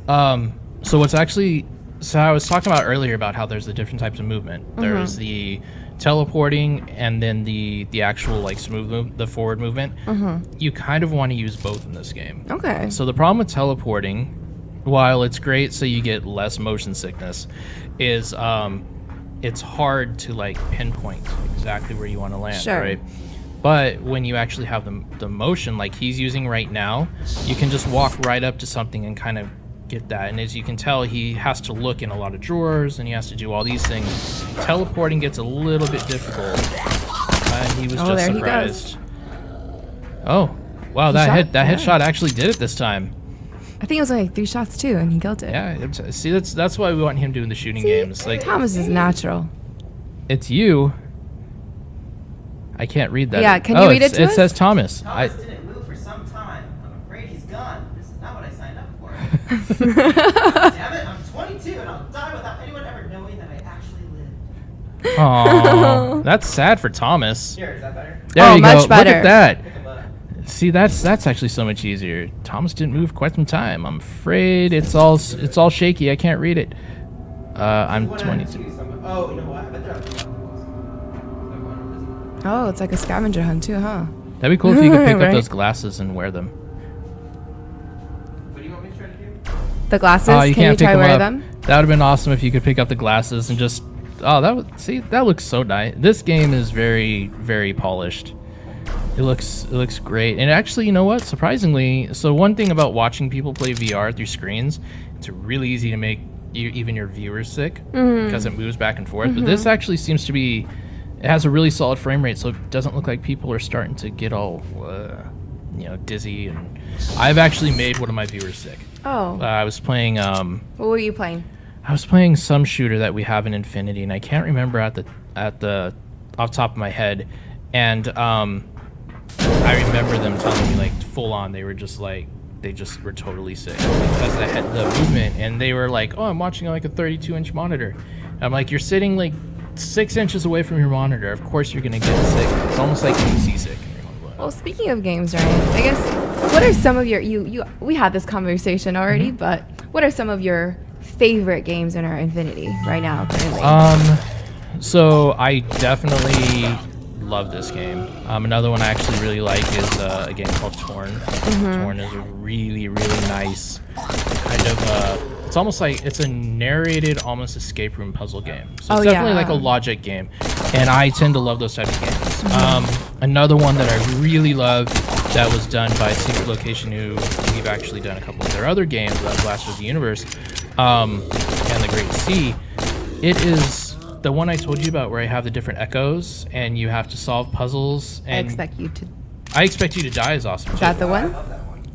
So I was talking about earlier about how there's the different types of movement. There's the teleporting and then the actual smooth the forward movement. You kind of want to use both in this game. Okay. So the problem with teleporting, while it's great so you get less motion sickness, is it's hard to pinpoint exactly where you want to land. Sure. Right? But when you actually have the motion like he's using right now, you can just walk right up to something and kind of get that. And as you can tell, he has to look in a lot of drawers and he has to do all these things. Teleporting gets a little bit difficult. And he was just surprised. Oh, wow, that headshot actually did it this time. I think it was 3 shots too, and he killed it. Yeah, see, that's why we want him doing the shooting games. Thomas is natural. It's you. I can't read that. Yeah, can you read it to us? It says Thomas. Thomas didn't move for some time. I'm afraid he's gone. This is not what I signed up for. Damn it, I'm 22 and I'll die without anyone ever knowing that I actually lived. Aww, that's sad for Thomas. Here, is that better? There you much go. better. Look at that. See, that's actually so much easier. Thomas didn't move quite some time. I'm afraid it's all shaky. I can't read it. I'm 22. Oh, you know what? I bet they're Oh, it's like a scavenger hunt too, huh? That'd be cool if you could pick Right. up those glasses and wear them. What do you want me to try to do? The glasses, Oh, you can you can't pick try them wear up. them? That would have been awesome if you could pick up the glasses and just. Oh, that looks so nice. This game is very, very polished. It looks great. And actually, you know what? Surprisingly, so one thing about watching people play VR through screens, it's really easy to make even your viewers sick because it moves back and forth. But this actually seems to be, it has a really solid frame rate, so it doesn't look like people are starting to get all dizzy, and I've actually made one of my viewers sick. Oh. I was playing. What were you playing? I was playing some shooter that we have in Infinity, and I can't remember off the top of my head. And I remember them telling me like full on they were just like they just were totally sick because they had the movement, and they were like, "Oh, I'm watching on like a 32-inch monitor." And I'm like, "You're sitting like 6 inches away from your monitor. Of course you're gonna get sick. It's almost like being seasick." Well, speaking of games, Ryan, I guess what are some of your we had this conversation already, but what are some of your favorite games in our Infinity right now currently? So I definitely love this game. Another one I actually really like is a game called Torn. Torn is a really, really nice kind of it's almost like it's a narrated almost escape room puzzle game. So it's definitely like a logic game, and I tend to love those types of games. Another one that I really love that was done by Secret Location, who we've actually done a couple of their other games, Blast of the Universe, and The Great Sea. It is the one I told you about where I have the different echoes and you have to solve puzzles. And I Expect You to Die is awesome. Is that the one?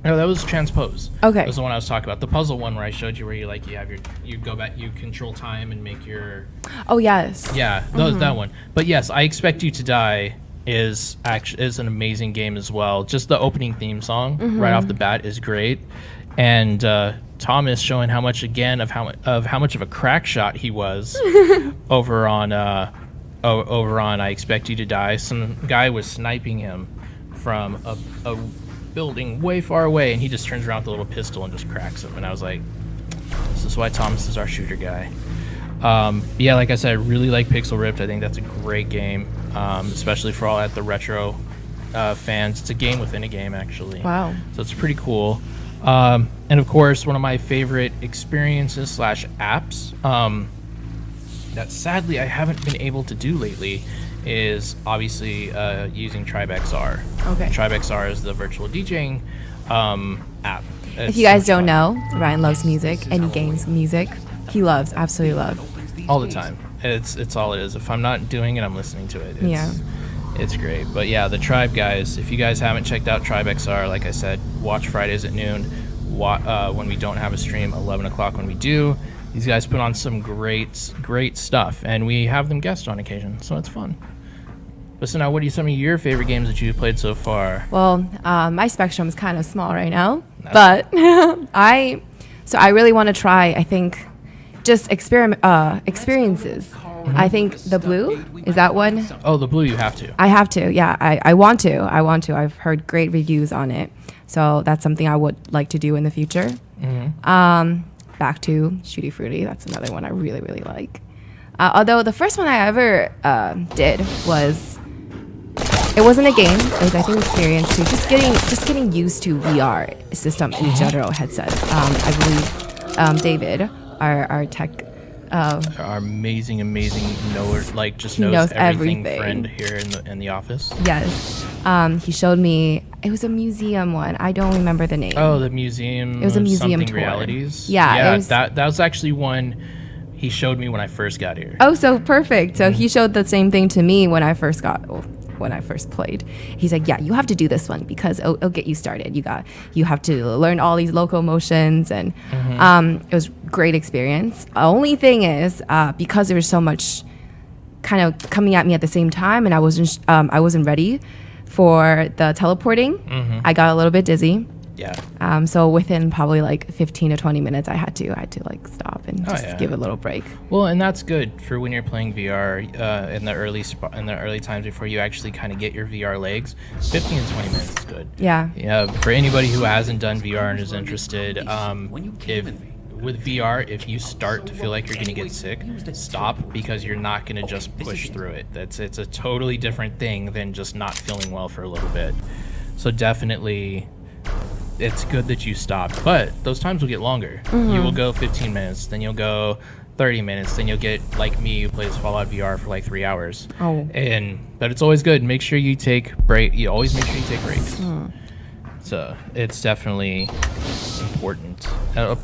No, that was Transpose. Okay. That was the one I was talking about. The puzzle one where I showed you where you go back, you control time and make your... Oh, yes. Yeah, that one. But yes, I Expect You to Die is an amazing game as well. Just the opening theme song right off the bat is great. And Thomas showing how much of a crack shot he was over on I Expect You to Die. Some guy was sniping him from a building way far away, and he just turns around with a little pistol and just cracks him. And I was like, this is why Thomas is our shooter guy. Yeah, like I said, I really like Pixel Ripped. I think that's a great game, especially for all at the retro fans. It's a game within a game, actually. Wow. So it's pretty cool. And of course, one of my favorite experiences / apps that sadly I haven't been able to do lately is obviously using TribeXR. Okay. TribeXR is the virtual DJing app. If you guys don't know, Ryan loves music and he games music. He absolutely loves. All the time. It's all it is. If I'm not doing it, I'm listening to it. It's great. But yeah, the Tribe guys, if you guys haven't checked out TribeXR, like I said, watch Fridays at noon. When we don't have a stream, 11 o'clock when we do. These guys put on some great stuff, and we have them guest on occasion, so it's fun. Listen, now, what are some of your favorite games that you've played so far? Well, my spectrum is kind of small right now, but I really want to try, I think, just experiences. I think the Blue, is that one? Oh, the Blue, you have to. I have to, yeah. I want to. I've heard great reviews on it, so that's something I would like to do in the future. Back to Shooty Fruity, that's another one I really, really like. Although the first one I ever did was, it wasn't a game, it was I think experience too. Just getting used to VR system in general headsets. I believe David, our tech, our amazing knows knows everything everything. Friend here in the office. Yes, he showed me. It was a museum one. I don't remember the name. Oh, the museum. It was a museum something tour. Realities. Yeah, that was actually one he showed me when I first got here. Oh, so perfect. So he showed the same thing to me when I first played. He's like, yeah, you have to do this one because it'll get you started. You have to learn all these locomotions, and it was great experience. The only thing is because there was so much kind of coming at me at the same time, and I wasn't ready for the teleporting. I got a little bit dizzy. Yeah. So within probably like 15 to 20 minutes, I had to like stop and just give it a little break. Well, and that's good for when you're playing VR in the early times before you actually kind of get your VR legs. 15 to 20 minutes is good. Yeah. Yeah. For anybody who hasn't done VR and is interested, with VR, if you start to feel like you're gonna get sick, stop, because you're not gonna just push through it. It's a totally different thing than just not feeling well for a little bit. So definitely, it's good that you stopped, but those times will get longer. You will go 15 minutes, then you'll go 30 minutes, then you'll get like me who plays Fallout VR for like 3 hours. But it's always good. Make sure you take break. You always make sure you take breaks. So it's definitely important.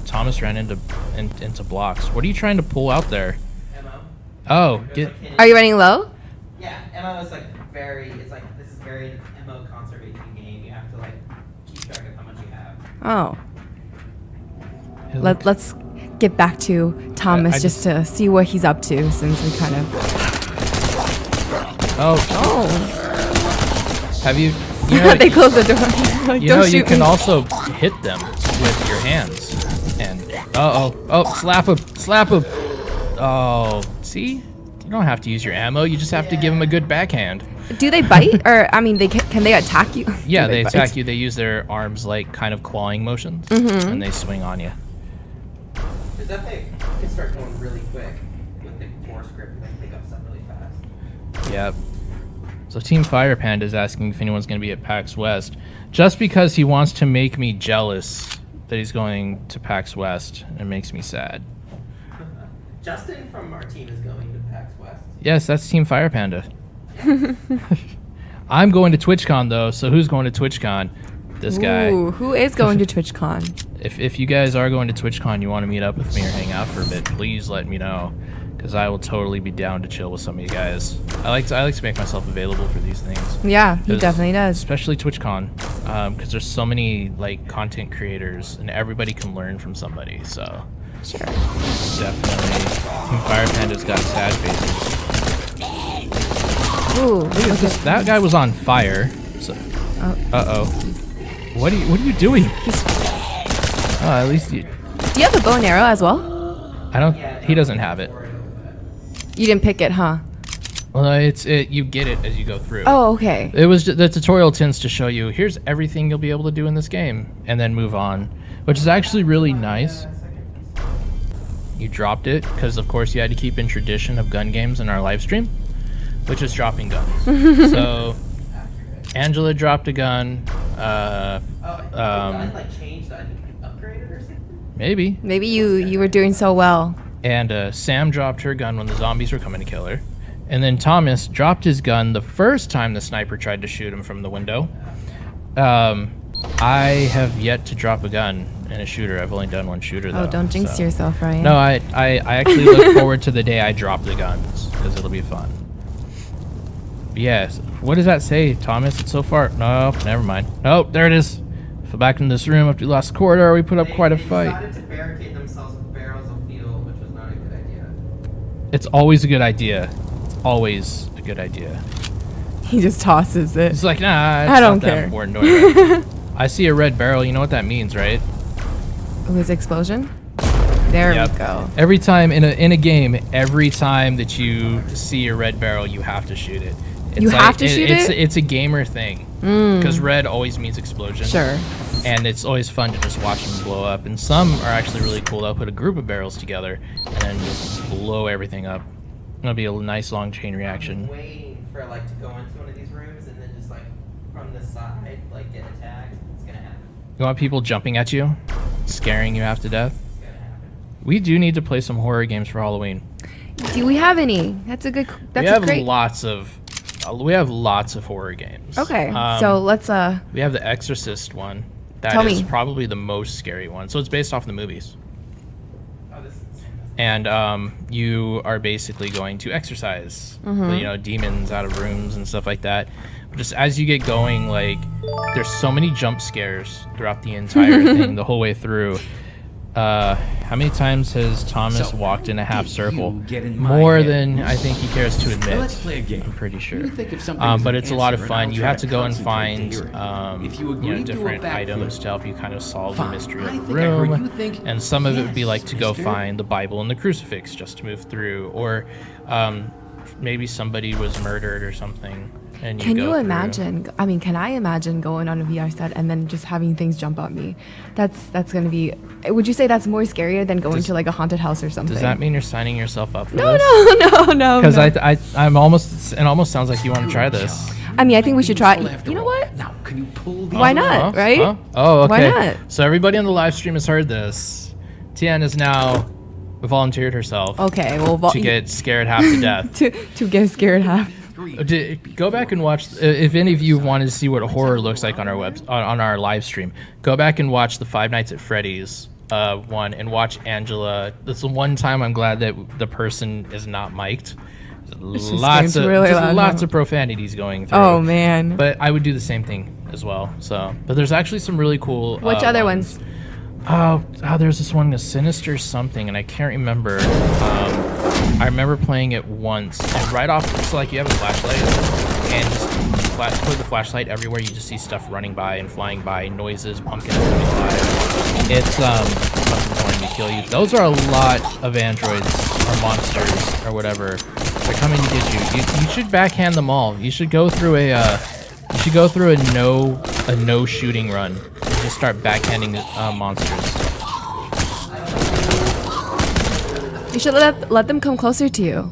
Thomas ran into blocks. What are you trying to pull out there? Emma. Oh, Are you running low? Yeah, Emma was like this is very MO conservation game. You have to like Oh. Let's get back to Thomas just to see what he's up to, since we kind of... Oh. Have you... They close the door. Like, you know, you can also hit them with your hands. And... Oh, slap him. Oh, see? You don't have to use your ammo. You just have to give them a good backhand. Do they bite? Or, I mean, can they attack you? Yeah, they attack you. They use their arms like kind of clawing motions. And they swing on you. Because that thing can start going really quick with the force grip and pick up stuff really fast. Yep. So Team Fire Panda is asking if anyone's going to be at PAX West. Just because he wants to make me jealous that he's going to PAX West. It makes me sad. Justin from our team is going to PAX West. Yes, that's Team Fire Panda. I'm going to TwitchCon though, so who's going to TwitchCon? This guy. Ooh, who is going to TwitchCon? If you guys are going to TwitchCon, you want to meet up with me or hang out for a bit, please let me know, because I will totally be down to chill with some of you guys. I like to make myself available for these things. Yeah, he definitely does. Especially TwitchCon, because there's so many like content creators, and everybody can learn from somebody. So Sure. definitely, Team Fire Panda's got sad faces. Ooh, Look at this. That guy was on fire. So, What are you doing? At least you. Do you have a bow and arrow as well? I don't. He doesn't have it. You didn't pick it, huh? Well, you get it as you go through. Oh, okay. It was the tutorial tends to show you here's everything you'll be able to do in this game, and then move on, which is actually really nice. You dropped it because, of course, you had to keep in tradition of gun games in our live stream, which is dropping guns. So, Angela dropped a gun. Maybe. Maybe you were doing so well. And Sam dropped her gun when the zombies were coming to kill her. And then Thomas dropped his gun the first time the sniper tried to shoot him from the window. I have yet to drop a gun in a shooter. I've only done one shooter though. Oh, don't jinx yourself, Ryan. No, I actually look forward to the day I drop the guns, because it'll be fun. But yes. What does that say, Thomas? It's so far. No, never mind. Oh, there it is. Fell back in this room after the last corridor. We put up quite a fight. They decided to barricade themselves with barrels of fuel, which was not a good idea. It's always a good idea. It's always a good idea. He just tosses it. It's like, nah, it's I don't not that care. important. Anyway. I see a red barrel. You know what that means, right? Ooh, his explosion? There Yep. we go. Every time in a game, every time that you see a red barrel, you have to shoot it. It's You have to shoot it? It's a gamer thing. Because red always means explosion. Sure. And it's always fun to just watch them blow up. And some are actually really cool. They'll put a group of barrels together and then just blow everything up. It'll be a nice long chain reaction. Waiting for to go into one of these rooms and then just from the side get attacked. It's gonna happen. You want people jumping at you, scaring you half to death? It's gonna happen. We do need to play some horror games for Halloween. Do we have any? That's a good. That's we have great. lots of horror games. Okay, so let's We have the Exorcist one. That Tell is me. probably the most scary one. So it's based off the movies. Oh, this is And you are basically going to exorcise, demons out of rooms and stuff like that. But just as you get going, there's so many jump scares throughout the entire thing, the whole way through. How many times has Thomas walked in a half circle? More than I think he cares to admit. Let's play a game. I'm pretty sure. You think if something's But an it's a lot of answer, fun. and You I'll have to try go and concentrate find to hear it. If you agree to a different backflip, items to help you kind of solve the fine. mystery I of the think I heard room. you think, And some of it would be yes, like to go mister. find the Bible and the crucifix just to move through, or maybe somebody was murdered or something. And Can go you through. imagine? I mean, can I imagine going on a VR set and then just having things jump at me? That's gonna be. Would you say that's more scarier than going to a haunted house or something? Does that mean you're signing yourself up for No, this? no. Because no. I'm almost. It almost sounds like you want to try this. I mean, I think we should try. After You know all. what? Now, can you pull the Why not? Huh? Right? Huh? Oh, okay. Why not? So everybody on the live stream has heard this. Tian has now volunteered herself Okay. Well, to get scared half to death. to get scared half. Go back and watch. If any of you wanted to see what horror looks like on our on our live stream, go back and watch the Five Nights at Freddy's one and watch Angela. That's the one time I'm glad that the person is not mic'd. Lots of really just loud lots now. of profanities going through. Oh man. But I would do the same thing as well. So, but there's actually some really cool. Which other ones? There's this one, the Sinister something, and I can't remember. I remember playing it once, and right off, it's like you have a flashlight, and just put the flashlight everywhere. You just see stuff running by and flying by, noises, pumpkins coming by. It's wanting to kill you. Those are a lot of androids or monsters or whatever. They're coming to get you. You should backhand them all. You should go through a no shooting run. Just start backhanding monsters. You should let them come closer to you.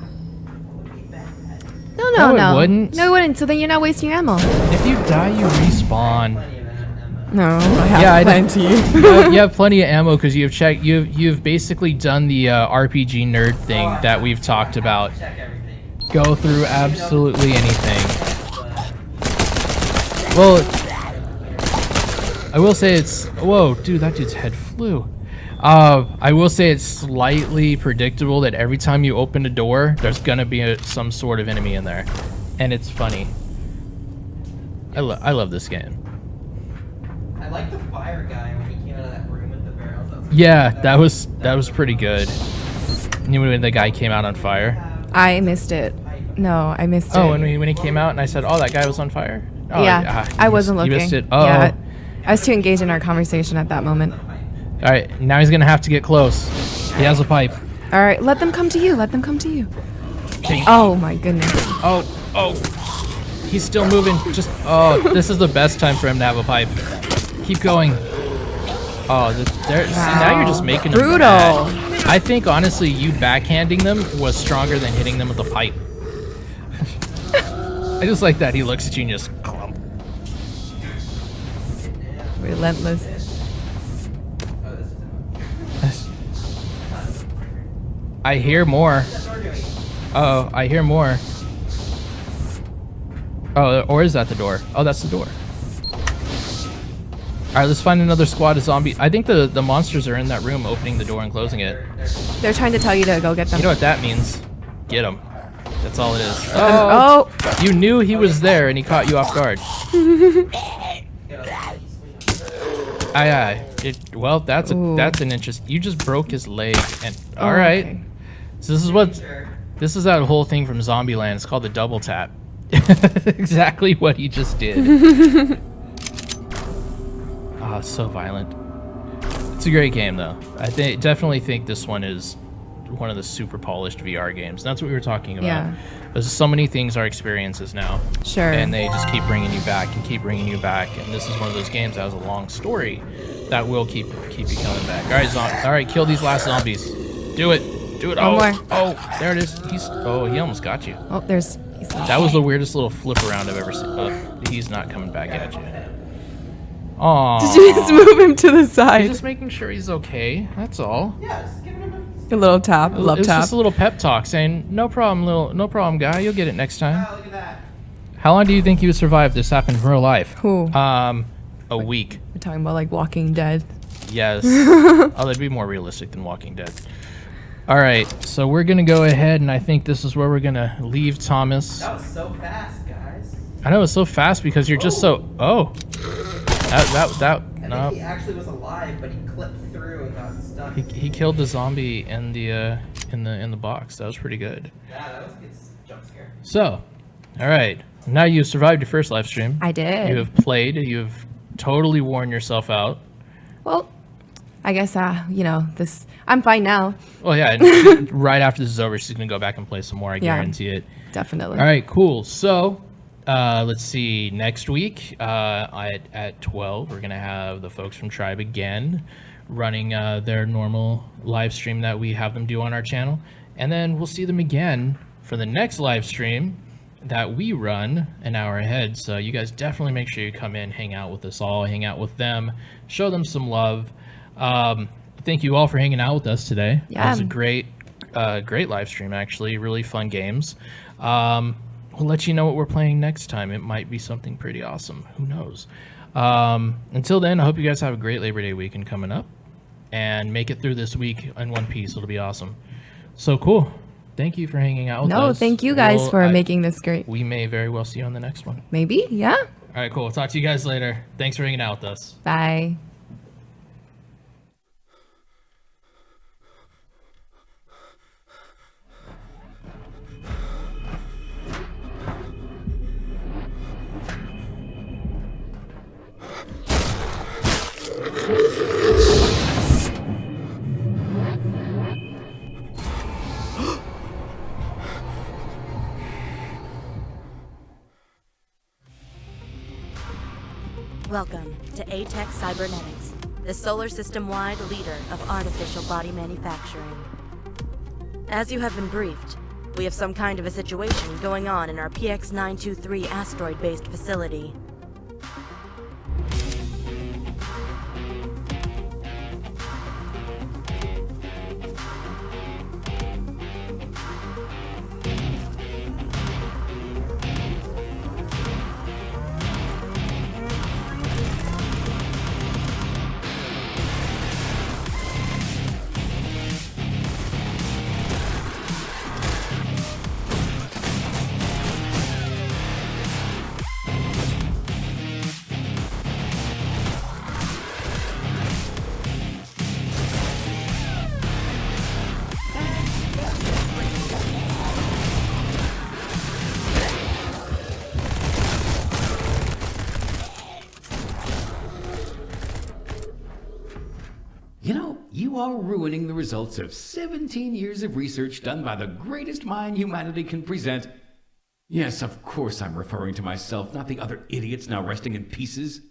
No, No, it no. wouldn't. No, it wouldn't. So then you're not wasting your ammo. If you die, you respawn. No, I have plenty. You have plenty of ammo because you've checked. You've basically done the RPG nerd thing that we've talked about. Go through absolutely anything. Well, I will say it's. Whoa, dude, that dude's head flew. I will say it's slightly predictable that every time you open a door, there's gonna be some sort of enemy in there, and it's funny. I love this game. I like the fire guy when he came out of that room with the barrels. Yeah, that was pretty good. You know when the guy came out on fire? I missed it. No, I missed it. Oh, when he came out and I said, "Oh, that guy was on fire." Oh, yeah, I wasn't looking. You missed it. Oh. Yeah, I was too engaged in our conversation at that moment. All right, now he's gonna have to get close. He has a pipe. All right, let them come to you. Let them come to you. Oh my goodness. Oh, he's still moving. This is the best time for him to have a pipe. Keep going. Oh, see, now you're just making them brutal. mad. I think honestly, you backhanding them was stronger than hitting them with a pipe. I just like that he looks at you and just clump. Relentless. I hear more. Oh, I hear more. Oh, or is that the door? Oh, that's the door. All right, let's find another squad of zombies. I think the monsters are in that room opening the door and closing it. They're trying to tell you to go get them. You know what that means? Get them. That's all it is. Oh. You knew he was there and he caught you off guard. Well, that's an interest. You just broke his leg, and all right. Okay. So this is that whole thing from Zombieland. It's called the double tap. Exactly what he just did. So violent. It's a great game though. I definitely think this one is one of the super polished VR games. That's what we were talking about. Yeah. There's so many things are experiences now. Sure. And they just keep bringing you back and keep bringing you back. And this is one of those games that has a long story that will keep you coming back. All right, kill these last zombies. Do it. One more. Oh, there it is. He almost got you. Oh, That was the weirdest little flip around I've ever seen. He's not coming back at you. Aww. Did you just move him to the He's side? just making sure he's okay. That's all. Yeah, just giving him A little tap. Love It's tap. just a little pep talk saying, no problem, guy. You'll get it next time. Wow, look at that. How long do you think you would survive if this happened in real life? Who? A week. We're talking about like Walking Dead. Yes. Oh, that'd be more realistic than Walking Dead. All right, so we're gonna go ahead, and I think this is where we're gonna leave Thomas. That was so fast, guys. I know it's so fast because you're just so. Oh. I No. think he actually was alive, but he clipped through and got stuck. He killed the zombie in the box. That was pretty good. Yeah, that was a good jump scare. So, all right. Now you've survived your first live stream. I did. You have played. You've totally worn yourself out. Well, I guess this. I'm fine now. Well, yeah. And right after this is over, she's gonna go back and play some more. I Yeah. guarantee it. Definitely. All right. Cool. So, let's see. Next week, at 12, we're gonna have the folks from Tribe again, running their normal live stream that we have them do on our channel, and then we'll see them again for the next live stream that we run an hour ahead. So you guys definitely make sure you come in, hang out with us all, hang out with them, show them some love. Thank you all for hanging out with us today. Yeah. It was a great live stream, actually. Really fun games. We'll let you know what we're playing next time. It might be something pretty awesome. Who knows? Until then, I hope you guys have a great Labor Day weekend coming up and make it through this week in one piece. It'll be awesome. So cool. thank you for hanging out with No, us. thank you guys Well, for making this great. We may very well see you on the next one. Maybe, yeah. All right, cool. Talk to you guys later. Thanks for hanging out with us. Bye. Welcome to A-Tech Cybernetics, the solar system-wide leader of artificial body manufacturing. As you have been briefed, we have some kind of a situation going on in our PX-923 asteroid-based facility. You know, you are ruining the results of 17 years of research done by the greatest mind humanity can present. Yes, of course I'm referring to myself, not the other idiots now resting in pieces.